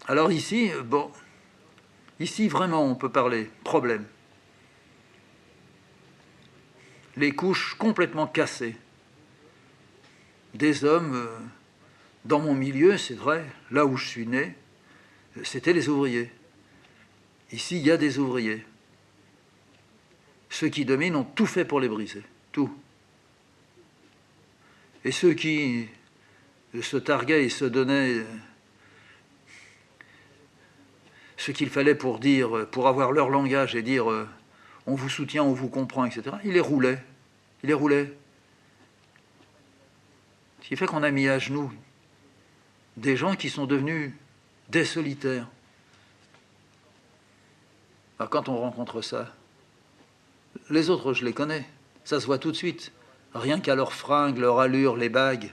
Alors ici, bon, ici vraiment on peut parler problème. Les couches complètement cassées. Des hommes, dans mon milieu, c'est vrai, là où je suis né, c'était les ouvriers. Ici, il y a des ouvriers. Ceux qui dominent ont tout fait pour les briser. Tout. Et ceux qui se targuaient et se donnaient ce qu'il fallait pour dire, pour avoir leur langage et dire on vous soutient, on vous comprend, etc., ils les roulaient. Ils les roulaient. Ce qui fait qu'on a mis à genoux des gens qui sont devenus des solitaires. Alors quand on rencontre ça, les autres, je les connais. Ça se voit tout de suite. Rien qu'à leurs fringues, leur allure, les bagues.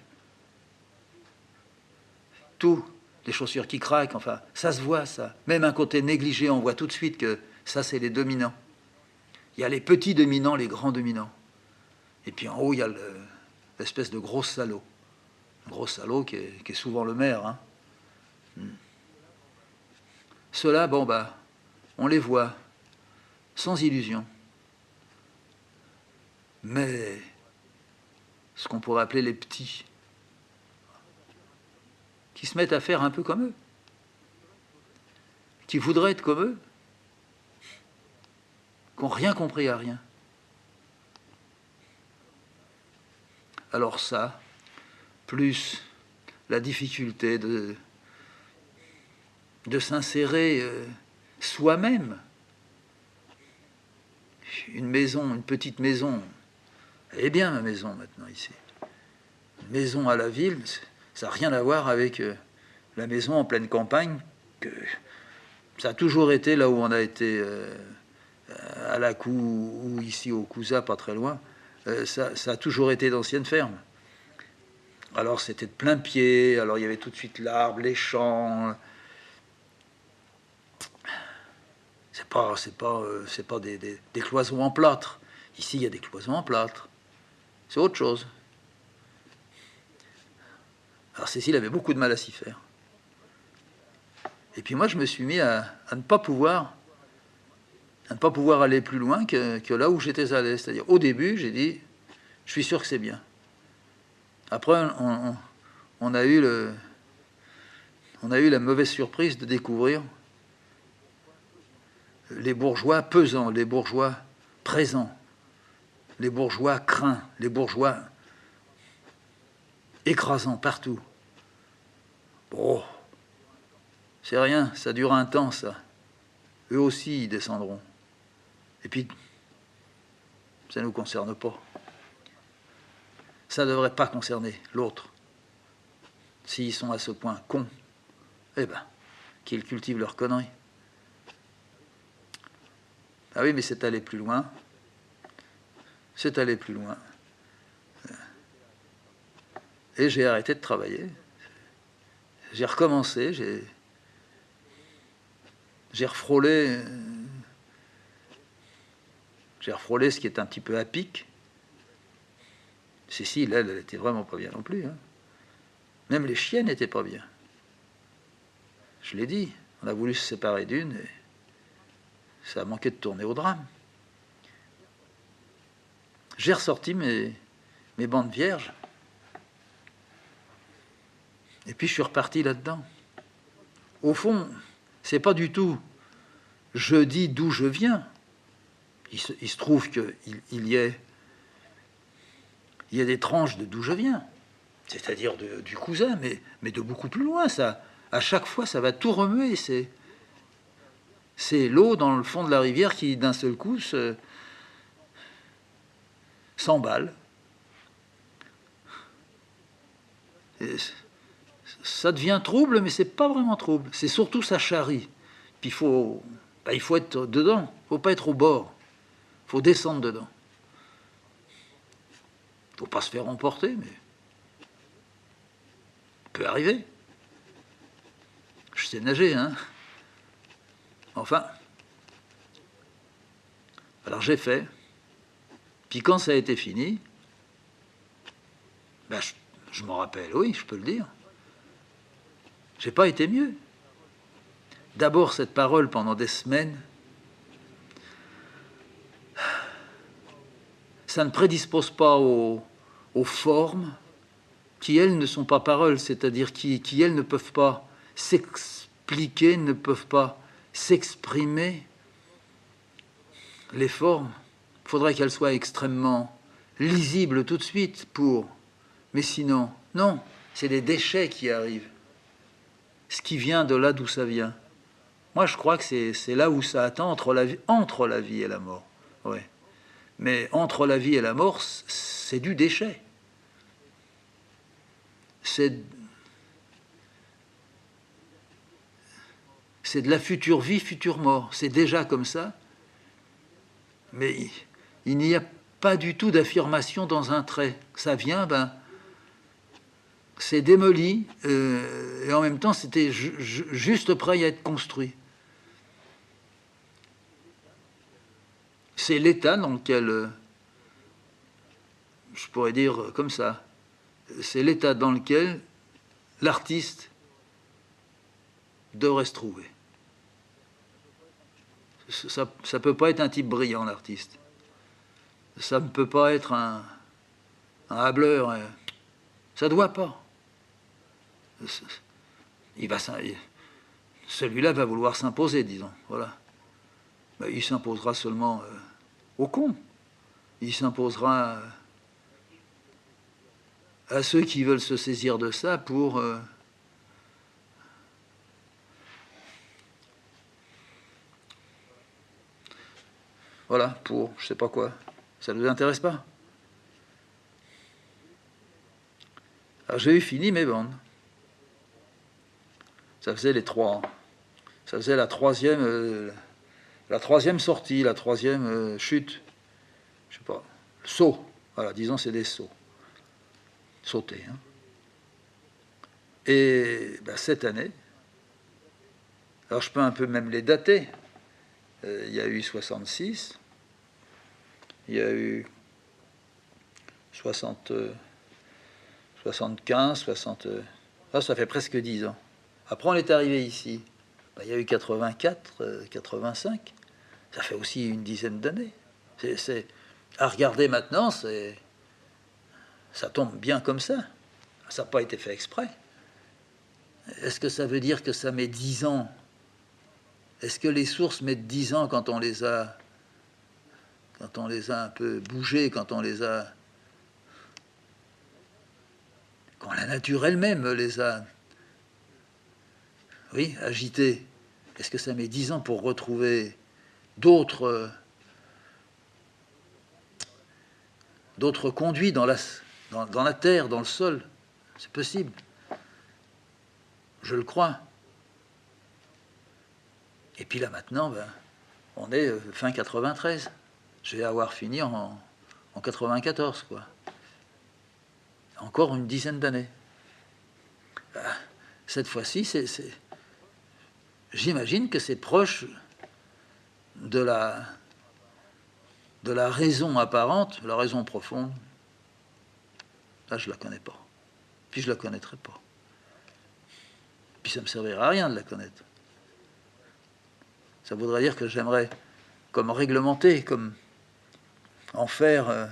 Tout. Les chaussures qui craquent, enfin, ça se voit, ça. Même un côté négligé, on voit tout de suite que ça, c'est les dominants. Il y a les petits dominants, les grands dominants. Et puis en haut, il y a l'espèce de gros salaud. Un gros salaud qui est souvent le maire. Hein. Ceux-là, bon, bah, on les voit, sans illusion. Mais ce qu'on pourrait appeler les petits, qui se mettent à faire un peu comme eux, qui voudraient être comme eux, qui n'ont rien compris à rien. Alors ça, plus la difficulté de s'insérer soi-même. Une maison, une petite maison, elle est bien ma maison maintenant ici. Une maison à la ville, ça n'a rien à voir avec la maison en pleine campagne. Ça a toujours été là où on a été à la Cou ou ici au Cousa, pas très loin. Ça a toujours été d'anciennes fermes. Alors c'était de plein pied, alors il y avait tout de suite l'arbre, les champs. C'est pas des cloisons en plâtre. Ici, il y a des cloisons en plâtre. C'est autre chose. Alors Cécile avait beaucoup de mal à s'y faire. Et puis moi, je me suis mis à ne pas pouvoir aller plus loin que là où j'étais allé. C'est-à-dire, au début, j'ai dit, je suis sûr que c'est bien. Après, on a eu la mauvaise surprise de découvrir les bourgeois pesants, les bourgeois présents, les bourgeois craints, les bourgeois écrasants partout. Bon, c'est rien, ça dure un temps, ça. Eux aussi, ils descendront. Et puis, ça ne nous concerne pas. Ça ne devrait pas concerner l'autre. S'ils sont à ce point cons, eh ben, qu'ils cultivent leurs conneries. Ah oui, mais c'est aller plus loin. C'est aller plus loin. Et j'ai arrêté de travailler. J'ai recommencé, j'ai refrôlé ce qui est un petit peu à pic. Cécile, elle était vraiment pas bien non plus. Hein. Même les chiens n'étaient pas bien. Je l'ai dit, on a voulu se séparer d'une et ça a manqué de tourner au drame. J'ai ressorti mes bandes vierges et puis je suis reparti là-dedans. Au fond, c'est pas du tout je dis d'où je viens. Il se trouve qu'il y a des tranches de d'où je viens, c'est-à-dire du cousin, mais de beaucoup plus loin. Ça, à chaque fois, ça va tout remuer. C'est l'eau dans le fond de la rivière qui, d'un seul coup, s'emballe. Et ça devient trouble, mais c'est pas vraiment trouble. C'est surtout ça charrie. Puis il faut être dedans. Il ne faut pas être au bord. Il faut descendre dedans. Il ne faut pas se faire emporter, mais peut arriver. Je sais nager, hein. Enfin. Alors j'ai fait. Puis quand ça a été fini, ben je m'en rappelle, oui, je peux le dire. J'ai pas été mieux. d'abord cette parole pendant des semaines, ça ne prédispose pas aux formes qui, elles, ne sont pas paroles, c'est-à-dire qui, elles, ne peuvent pas s'expliquer, ne peuvent pas s'exprimer. Les formes, il faudrait qu'elles soient extrêmement lisibles tout de suite pour... Mais sinon, non, c'est les déchets qui arrivent. Ce qui vient de là d'où ça vient. Moi, je crois que c'est là où ça attend, entre la vie et la mort. Ouais. Mais entre la vie et la mort, c'est du déchet. C'est de la future vie, future mort. C'est déjà comme ça. Mais il n'y a pas du tout d'affirmation dans un trait. Ça vient, c'est démoli, et en même temps, c'était juste prêt à être construit. C'est l'état dans lequel, je pourrais dire comme ça, c'est l'état dans lequel l'artiste devrait se trouver. Ça ne peut pas être un type brillant, l'artiste. Ça ne peut pas être un hableur. Ça ne doit pas. Celui-là va vouloir s'imposer, disons. Voilà. Mais il s'imposera seulement aux cons. Il s'imposera à ceux qui veulent se saisir de ça pour... voilà, pour je sais pas quoi. Ça ne vous intéresse pas? Alors j'ai eu fini mes bandes. Ça faisait les trois. Ça faisait la troisième sortie, la troisième chute. Je sais pas. Saut. Voilà, disons c'est des sauts. Sauter. Hein. Et cette année, alors je peux un peu même les dater. Il y a eu 66, il y a eu 60, 75, 60... ça fait presque 10 ans. Après, on est arrivé ici. Il y a eu 84, 85. Ça fait aussi une dizaine d'années. À regarder maintenant, ça tombe bien comme ça. Ça n'a pas été fait exprès. Est-ce que ça veut dire que ça met 10 ans? Est-ce que les sources mettent 10 ans quand on les a un peu bougées, quand la nature elle-même les a, oui, agitées? Est-ce que ça met 10 ans pour retrouver d'autres conduits dans la terre, dans le sol? C'est possible. Je le crois. Et puis là maintenant, on est fin 93. Je vais avoir fini en 94, quoi. Encore une dizaine d'années. Cette fois-ci, j'imagine que c'est proche de la raison apparente, la raison profonde. Là, je ne la connais pas. Puis je ne la connaîtrai pas. Puis ça ne me servira à rien de la connaître. Ça voudrait dire que j'aimerais comme réglementer, comme en faire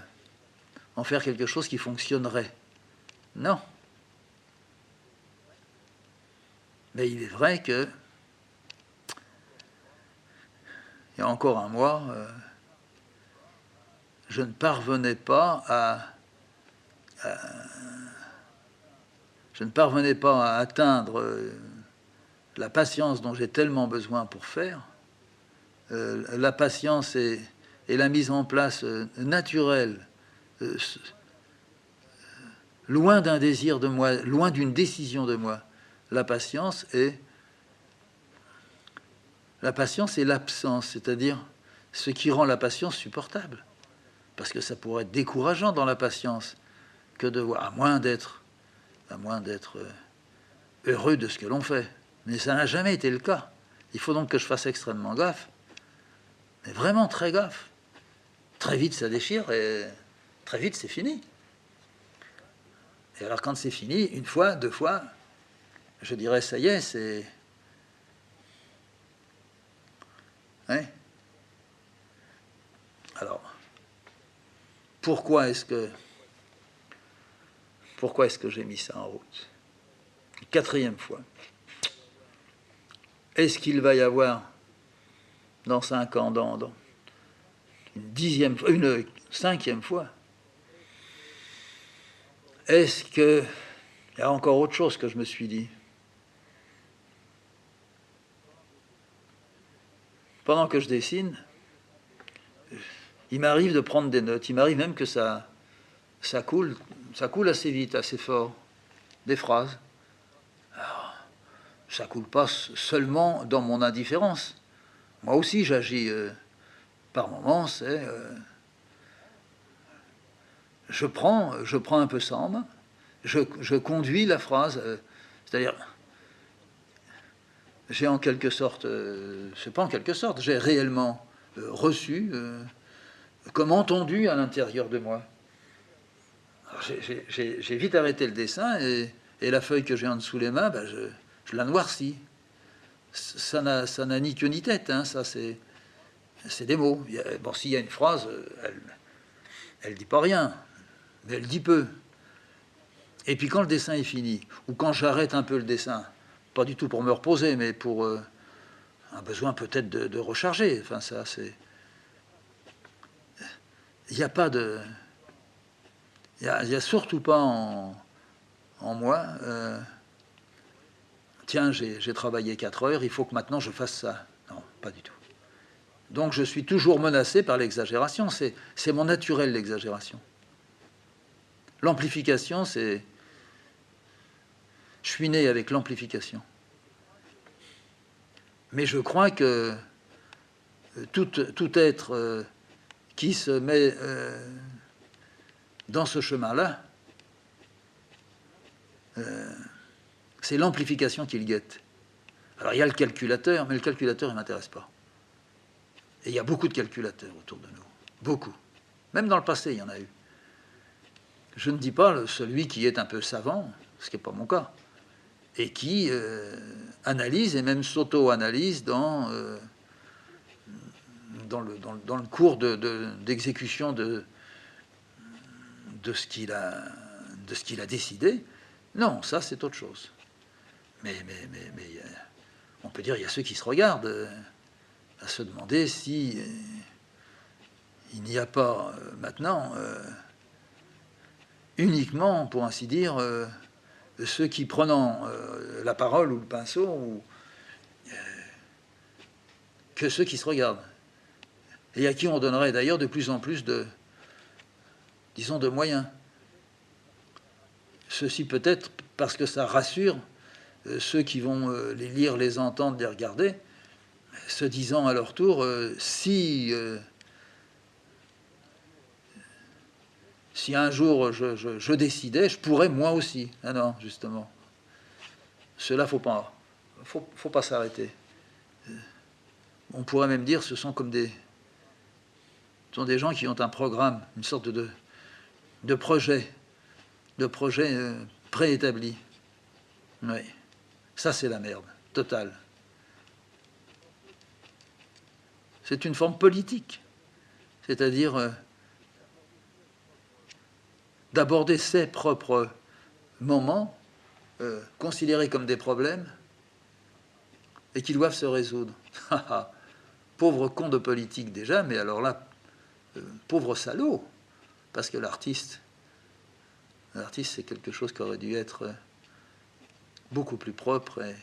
quelque chose qui fonctionnerait. Non. Mais il est vrai que il y a encore un mois, je ne parvenais pas à atteindre la patience dont j'ai tellement besoin pour faire. La patience et la mise en place naturelle, loin d'un désir de moi, loin d'une décision de moi. La patience est l'absence, c'est-à-dire ce qui rend la patience supportable. Parce que ça pourrait être décourageant dans la patience que de voir, à moins d'être heureux de ce que l'on fait. Mais ça n'a jamais été le cas. Il faut donc que je fasse extrêmement gaffe. Mais vraiment très gaffe. Très vite ça déchire et très vite c'est fini. Et alors quand c'est fini, une fois, deux fois, je dirais ça y est, Hein? Alors, pourquoi est-ce que j'ai mis ça en route? Quatrième fois. Est-ce qu'il va y avoir dans 5 ans, dans une 5e fois, est-ce qu'il y a encore autre chose que je me suis dit? Pendant que je dessine, il m'arrive de prendre des notes. Il m'arrive même que ça coule assez vite, assez fort, des phrases. Alors, ça coule pas seulement dans mon indifférence. Moi aussi, j'agis par moments. Je prends un peu ça en main. Je conduis la phrase. C'est-à-dire, j'ai en quelque sorte, c'est pas en quelque sorte, j'ai réellement reçu, comme entendu à l'intérieur de moi. J'ai vite arrêté le dessin et la feuille que j'ai en dessous les mains, ben je la noircis. Ça n'a ni queue ni tête, hein, ça c'est des mots. Bon, s'il y a une phrase, elle dit pas rien, mais elle dit peu. Et puis quand le dessin est fini, ou quand j'arrête un peu le dessin, pas du tout pour me reposer, mais pour un besoin peut-être de recharger. Enfin, ça, c'est. Il n'y a pas de. Il n'y a surtout pas en moi. Tiens, j'ai travaillé 4 heures, il faut que maintenant je fasse ça. Non, pas du tout. Donc je suis toujours menacé par l'exagération. C'est mon naturel, l'exagération. L'amplification, c'est. Je suis né avec l'amplification. Mais je crois que tout être qui se met dans ce chemin-là, c'est l'amplification qu'il guette. Alors il y a le calculateur, mais le calculateur, il ne m'intéresse pas. Et il y a beaucoup de calculateurs autour de nous. Beaucoup. Même dans le passé, il y en a eu. Je ne dis pas celui qui est un peu savant, ce qui n'est pas mon cas, et qui analyse et même s'auto-analyse dans le cours d'exécution de ce qu'il a décidé. Non, ça c'est autre chose. Mais on peut dire il y a ceux qui se regardent à se demander si il n'y a pas maintenant uniquement, pour ainsi dire, ceux qui prenant la parole ou le pinceau, ou que ceux qui se regardent, et à qui on donnerait d'ailleurs de plus en plus de moyens. Ceci peut-être parce que ça rassure ceux qui vont les lire, les entendre, les regarder, se disant à leur tour, si un jour je décidais, je pourrais moi aussi. Ah non, justement. Cela, faut pas s'arrêter. On pourrait même dire, ce sont des gens qui ont un programme, une sorte de projet préétabli. Oui. Ça, c'est la merde, totale. C'est une forme politique, c'est-à-dire d'aborder ses propres moments considérés comme des problèmes et qui doivent se résoudre. Pauvre con de politique déjà, mais alors là, pauvre salaud, parce que l'artiste, c'est quelque chose qui aurait dû être beaucoup plus propre. Et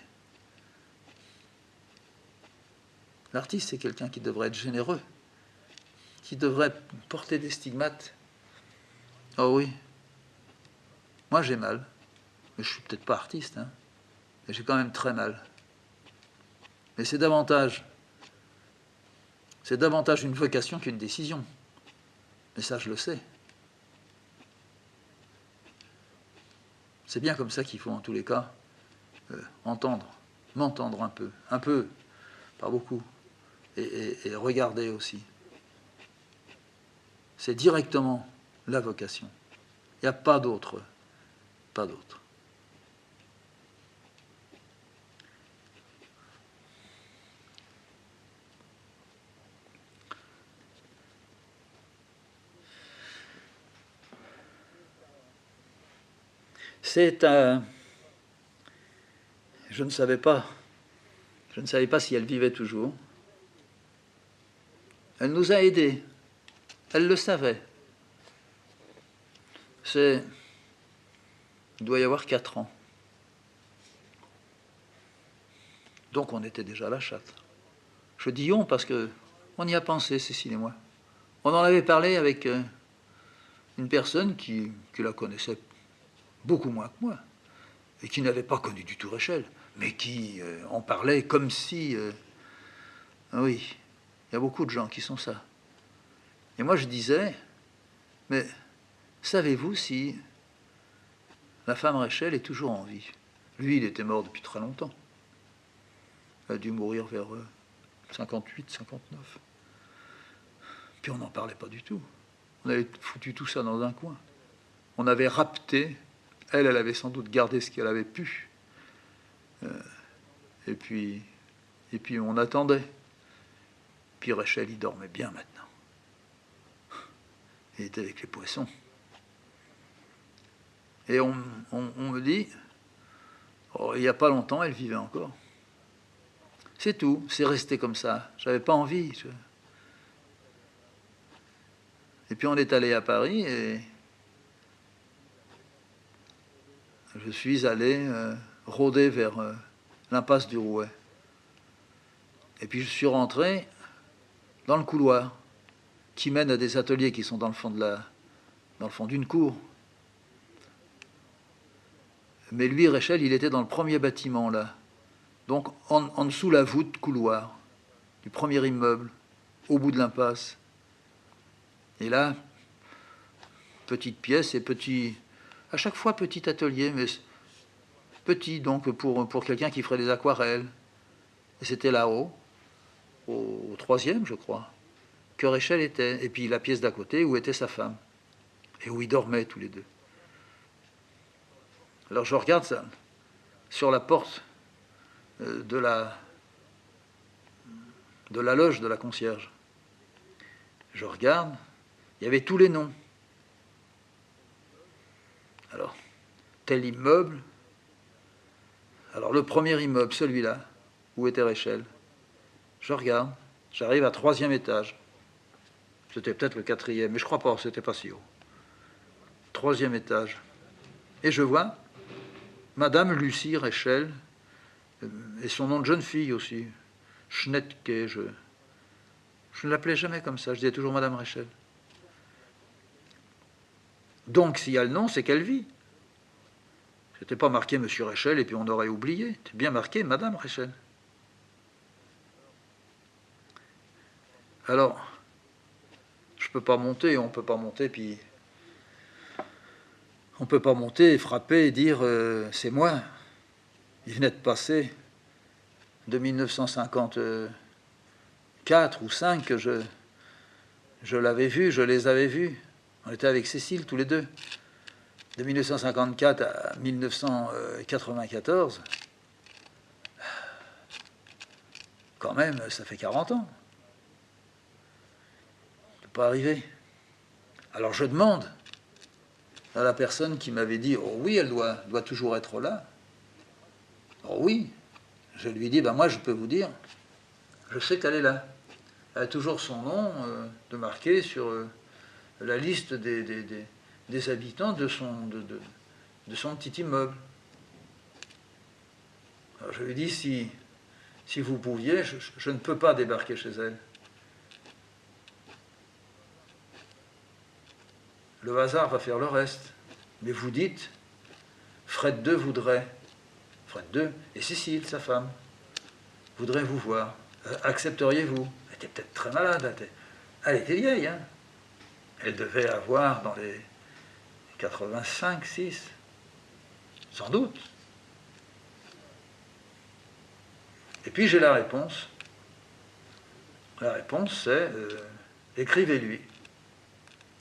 l'artiste, c'est quelqu'un qui devrait être généreux, qui devrait porter des stigmates. Oh oui, moi j'ai mal, mais je suis peut-être pas artiste, hein, mais j'ai quand même très mal. Mais c'est davantage une vocation qu'une décision. Mais ça, je le sais. C'est bien comme ça qu'il faut, en tous les cas, m'entendre un peu, pas beaucoup, et regarder aussi. C'est directement la vocation. Il n'y a pas d'autre. Pas d'autre. C'est un... Je ne savais pas si elle vivait toujours. Elle nous a aidés. Elle le savait. Il doit y avoir 4 ans. Donc on était déjà à la chatte. Je dis on parce que on y a pensé, Cécile et moi. On en avait parlé avec une personne qui la connaissait beaucoup moins que moi et qui n'avait pas connu du tout Rachel, mais qui en parlait comme si... oui, il y a beaucoup de gens qui sont ça. Et moi je disais, mais savez-vous si la femme Rachel est toujours en vie? Lui, il était mort depuis très longtemps. Il a dû mourir vers 58, 59. Puis on n'en parlait pas du tout. On avait foutu tout ça dans un coin. On avait rapté. Elle avait sans doute gardé ce qu'elle avait pu. Et puis on attendait. Puis Rachel, il dormait bien maintenant. Il était avec les poissons. Et on me dit, oh, il n'y a pas longtemps, elle vivait encore. C'est tout, c'est resté comme ça. J'avais pas envie. Et puis on est allé à Paris et je suis allé rôder vers l'impasse du Rouet. Et puis je suis rentré dans le couloir qui mène à des ateliers qui sont dans le fond d'une cour. Mais lui, Rachel, il était dans le premier bâtiment là. Donc en dessous la voûte couloir du premier immeuble, au bout de l'impasse. Et là, petite pièce et petit, à chaque fois petit atelier, mais petit donc pour quelqu'un qui ferait des aquarelles. Et c'était là-haut, au troisième, je crois, que Rachel était. Et puis la pièce d'à côté où était sa femme et où ils dormaient tous les deux. Alors je regarde ça sur la porte de la loge de la concierge. Je regarde, il y avait tous les noms. Alors, tel immeuble. Alors le premier immeuble, celui-là, où était Rachel. Je regarde, j'arrive à 3e étage. C'était peut-être le 4e, mais je crois pas, c'était pas si haut. 3e étage. Et je vois Madame Lucie Rachel, et son nom de jeune fille aussi, Schnettke, je ne l'appelais jamais comme ça, je disais toujours Madame Rachel. Donc s'il y a le nom, c'est qu'elle vit. C'était pas marqué Monsieur Rachel et puis on aurait oublié. C'était bien marqué Madame Rachel. Alors, je peux pas monter, on peut pas monter, puis on peut pas monter et frapper et dire c'est moi. Il venait de passer de 1954 ou 5 que je l'avais vu, je les avais vus. On était avec Cécile tous les deux. De 1954 à 1994, quand même, ça fait 40 ans. Ça peut pas arriver. Alors je demande à la personne qui m'avait dit « Oh oui, elle doit toujours être là. » Oh oui. Je lui dis « Ben moi, je peux vous dire, je sais qu'elle est là. Elle a toujours son nom de marqué sur la liste des habitants de son petit immeuble. » Alors je lui dis « Si vous pouviez, je ne peux pas débarquer chez elle. » Le hasard va faire le reste. Mais vous dites, Fred II voudrait, Fred II et Cécile, sa femme, voudraient vous voir. Accepteriez-vous? Elle était peut-être très malade. Elle était vieille. Hein. Elle devait avoir dans les 85, 6. Sans doute. Et puis j'ai la réponse. La réponse, c'est écrivez-lui.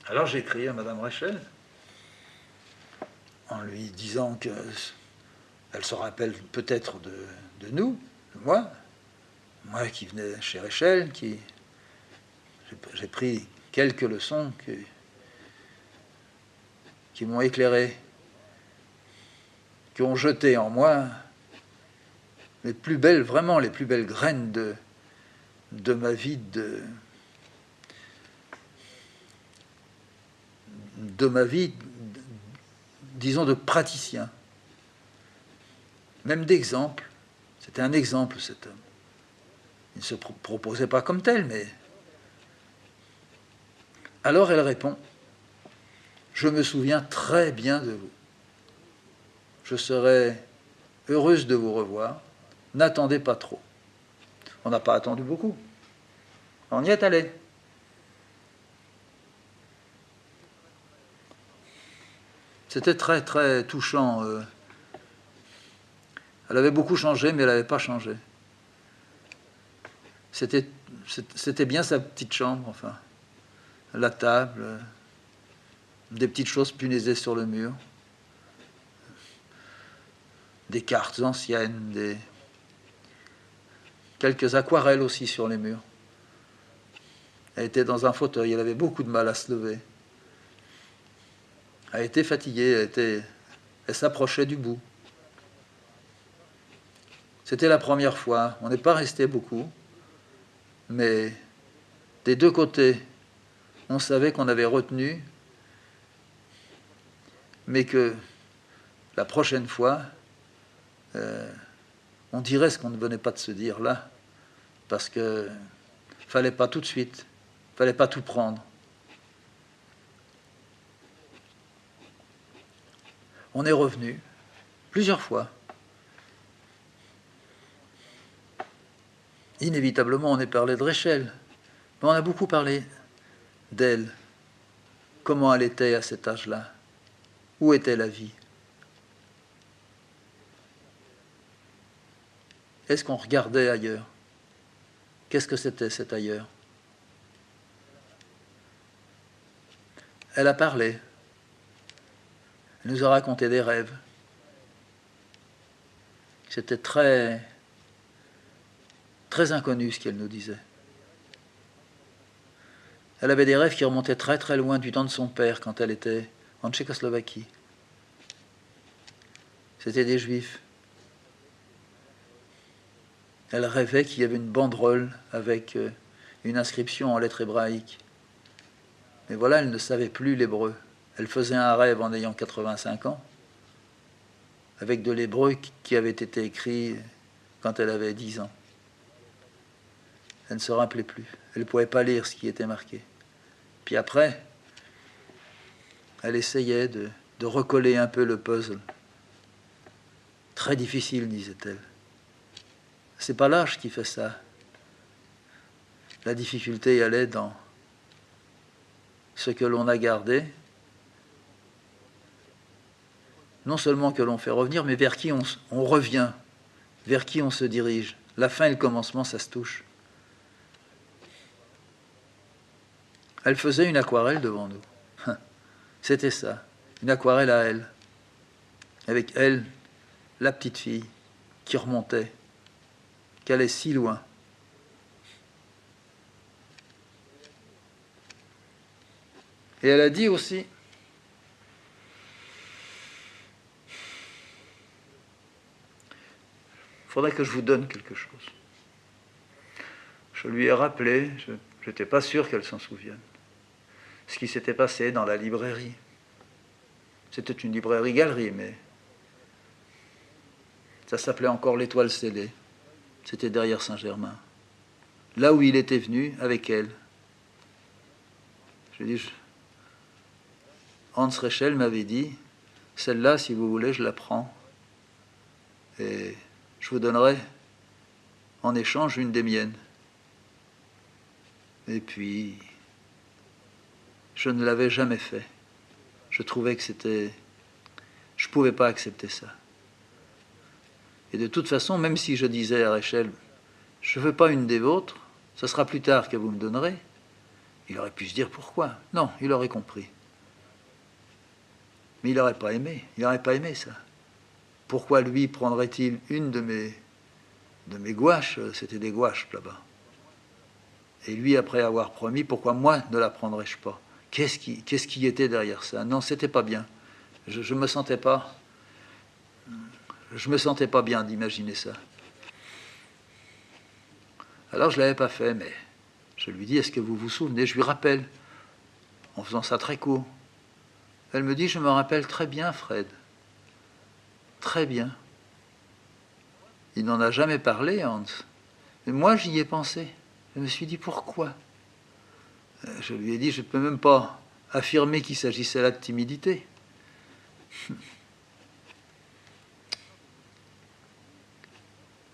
Alors j'écris à Madame Rachel en lui disant qu'elle se rappelle peut-être de nous, de moi qui venais chez Rachel, j'ai pris quelques leçons qui m'ont éclairé qui ont jeté en moi les plus belles, vraiment les plus belles graines de ma vie, de ma vie, disons, de praticien, même d'exemple. C'était un exemple, cet homme. Il ne se proposait pas comme tel, mais... Alors elle répond, « Je me souviens très bien de vous. Je serai heureuse de vous revoir. N'attendez pas trop. » On n'a pas attendu beaucoup. On y est allé. C'était très, très touchant. Elle avait beaucoup changé, mais elle n'avait pas changé. C'était bien sa petite chambre, enfin. La table, des petites choses punaisées sur le mur, des cartes anciennes, quelques aquarelles aussi sur les murs. Elle était dans un fauteuil, elle avait beaucoup de mal à se lever. Elle était fatiguée, elle s'approchait du bout. C'était la première fois, on n'est pas resté beaucoup, mais des deux côtés, on savait qu'on avait retenu, mais que la prochaine fois, on dirait ce qu'on ne venait pas de se dire là, parce que fallait pas tout de suite, fallait pas tout prendre. On est revenu plusieurs fois. Inévitablement, on est parlé de Rachel, mais on a beaucoup parlé d'elle, comment elle était à cet âge-là, où était la vie. Est-ce qu'on regardait ailleurs? Qu'est-ce que c'était cet ailleurs? Elle a parlé. Elle nous a raconté des rêves. C'était très, très inconnu ce qu'elle nous disait. Elle avait des rêves qui remontaient très très loin du temps de son père quand elle était en Tchécoslovaquie. C'était des Juifs. Elle rêvait qu'il y avait une banderole avec une inscription en lettres hébraïques. Mais voilà, elle ne savait plus l'hébreu. Elle faisait un rêve en ayant 85 ans, avec de l'hébreu qui avait été écrit quand elle avait 10 ans. Elle ne se rappelait plus. Elle ne pouvait pas lire ce qui était marqué. Puis après, elle essayait de recoller un peu le puzzle. Très difficile, disait-elle. C'est pas l'âge qui fait ça. La difficulté, elle est dans ce que l'on a gardé, non seulement que l'on fait revenir, mais vers qui on revient, vers qui on se dirige. La fin et le commencement, ça se touche. Elle faisait une aquarelle devant nous. C'était ça, une aquarelle à elle. Avec elle, la petite fille qui remontait, qui allait si loin. Et elle a dit aussi, il faudrait que je vous donne quelque chose. Je lui ai rappelé, je n'étais pas sûr qu'elle s'en souvienne, ce qui s'était passé dans la librairie. C'était une librairie-galerie, mais ça s'appelait encore l'Étoile scellée. C'était derrière Saint-Germain. Là où il était venu avec elle. Je dis, Hans Rachel m'avait dit, celle-là, si vous voulez, je la prends. Et je vous donnerai en échange une des miennes. Et puis, je ne l'avais jamais fait. Je trouvais que c'était... Je ne pouvais pas accepter ça. Et de toute façon, même si je disais à Rachel, je ne veux pas une des vôtres, ce sera plus tard que vous me donnerez, il aurait pu se dire pourquoi. Non, il aurait compris. Mais il n'aurait pas aimé. Il n'aurait pas aimé ça. Pourquoi lui prendrait-il une de mes gouaches? C'était des gouaches là-bas. Et lui, après avoir promis, pourquoi moi ne la prendrais-je pas? Qu'est-ce qui était derrière ça? Non, c'était pas bien. Je me sentais pas. je me sentais pas bien d'imaginer ça. Alors je l'avais pas fait, mais je lui dis, est-ce que vous vous souvenez? Je lui rappelle, en faisant ça très court. Elle me dit, je me rappelle très bien, Fred. Très bien. Il n'en a jamais parlé, Hans. Mais moi, j'y ai pensé. Je me suis dit, pourquoi? Je lui ai dit, je ne peux même pas affirmer qu'il s'agissait là de timidité.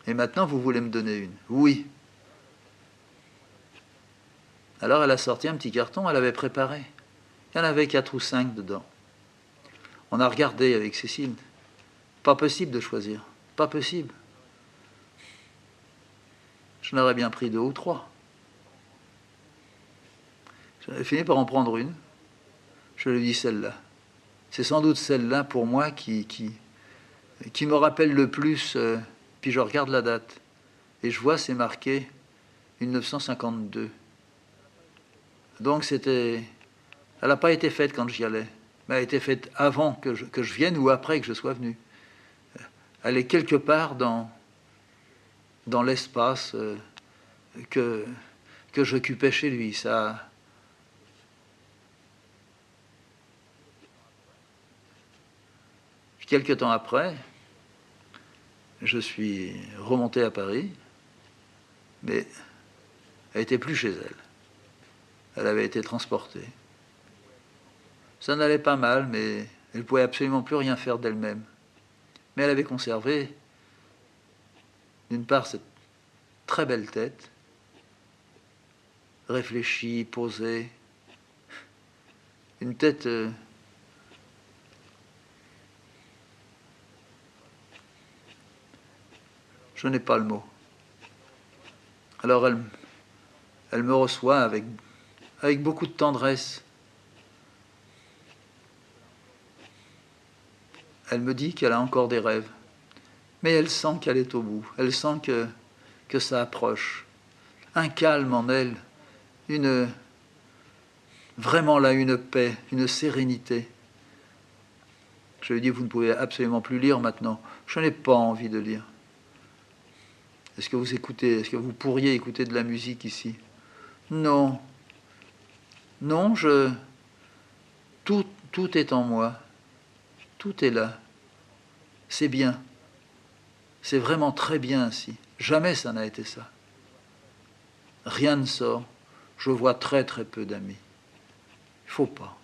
Et maintenant, vous voulez me donner une? Oui. Alors, elle a sorti un petit carton, elle avait préparé. Il y en avait 4 ou 5 dedans. On a regardé avec Cécile. Pas possible de choisir. Pas possible. Je n'aurais bien pris 2 ou 3. J'avais fini par en prendre une. Je lui ai dit, celle-là. C'est sans doute celle-là pour moi qui me rappelle le plus. Puis je regarde la date. Et je vois, c'est marqué 1952. Donc c'était... Elle n'a pas été faite quand j'y allais. Mais elle a été faite avant que je vienne ou après que je sois venu. Elle est quelque part dans l'espace que j'occupais chez lui. Ça... Quelque temps après, je suis remonté à Paris, mais elle n'était plus chez elle. Elle avait été transportée. Ça n'allait pas mal, mais elle ne pouvait absolument plus rien faire d'elle-même. Mais elle avait conservé, d'une part, cette très belle tête, réfléchie, posée, une tête je n'ai pas le mot. Alors elle me reçoit avec beaucoup de tendresse. Elle me dit qu'elle a encore des rêves, mais elle sent qu'elle est au bout. Elle sent que ça approche. Un calme en elle, vraiment là, une paix, une sérénité. Je lui dis, vous ne pouvez absolument plus lire maintenant. Je n'ai pas envie de lire. Est-ce que vous écoutez? Est-ce que vous pourriez écouter de la musique ici? Non. Non, tout est en moi. Tout est là. C'est bien. C'est vraiment très bien ainsi. Jamais ça n'a été ça. Rien ne sort. Je vois très très peu d'amis. Il ne faut pas.